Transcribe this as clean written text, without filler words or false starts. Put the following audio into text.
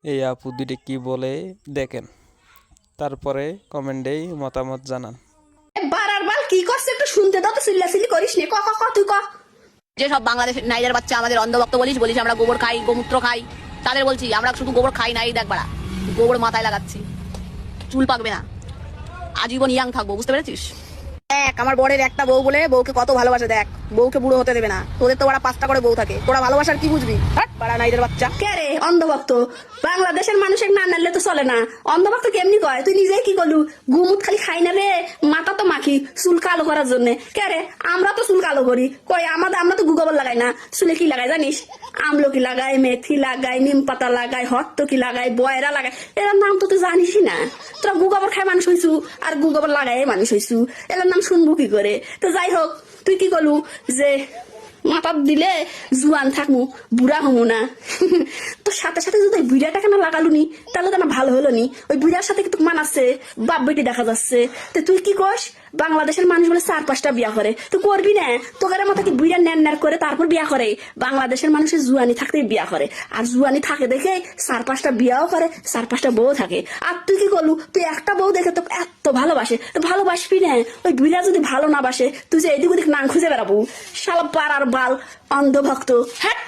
এই আপু দুটি কি বলে দেখেন, তারপরে কমেন্টেই মতামত জানান। বারার বাল কি করছে একটু শুনতে দাও তো, চিল্লাচিল্লি করিস নে, ক ক ক তুই ক। যে সব বাংলাদেশের নাইজার বাচ্চা আমাদের অন্ধভক্ত বলিস আমরা গোবর খাই, গোমূত্র খাই, তাদের বলছি আমরা শুধু গোবর খাই না, এই দেখ বাড়া গোবর মাথায় লাগাচ্ছি, চুল পাকবে না, আজীবন ইয়াং থাকবো, বুঝতে পেরেছিস? দেখ আমার বরের একটা বউ বলে বউকে কত ভালোবাসে, দেখ বউকে বুড়ো হতে দেবে না। তোদের তো ওরা 5টা করে বউ থাকে, তোরা ভালোবাসার কি বুঝবি? বাড়া নাইজার বাচ্চা। কে রে অন্ধভক্ত? বাংলাদেশের মানুষের না নাড়লে তো চলে না। অন্ধভক্ত কেমনি কয়? তুই নিজেই কি করলু? গুমুত খালি খাই না রে, মাথা তো মাখি চুল কালো করার জন্য। কে রে? আমরা তো চুল কালো করি কই, আমরা তো গুগবর লাগাই না। চুলে কি লাগাই জানিস? আমলকি লাগাই, মেথি লাগাই, নিম পাতা লাগাই, হত্তকি লাগাই, বয়রা লাগাই, এর নাম তো তুই জানিসই না। তোরা গুগবর খাই মানুষ হইছু আর গুগবর লাগাই মানুষ হইছু, এর নাম শুনবো কি করে? তো যাই হোক, তুই কি করলু যে মাথার দিলে জুয়ান থাকমু, বুড়া হমু না? তোর সাথে সাথে যদি ওই বুড়াটাকে না লাগালুনি তাহলে তো না ভালো হলো নি। ওই বুড়ার সাথে কিন্তু মানাচ্ছে, বাপ বেটি দেখা যাচ্ছে। তো তুই কি কস? বাংলাদেশের মানুষ বলে 4-5টা বিয়া করে, তুই করবি না? তোকারের মতো কি বুড়া ন্যান করে তারপর বিয়া করে? বাংলাদেশের মানুষের জুয়ানি থাকতেই বিয়া করে, আর জুয়ানি থাকে দেখে 4-5টা বিয়াও করে, 4-5টা বউ থাকে। আর তুই কি করলু? তুই একটা বউ দেখে তো এত ভালোবাসে, তো ভালোবাসবি না? ওই বুড়া যদি ভালো না বাসে, তুই যে এদিক ওদিক নাম খুঁজে বেড়াবো, শালা পাড়ার বাল অন্ধভক্ত, হ্যাট।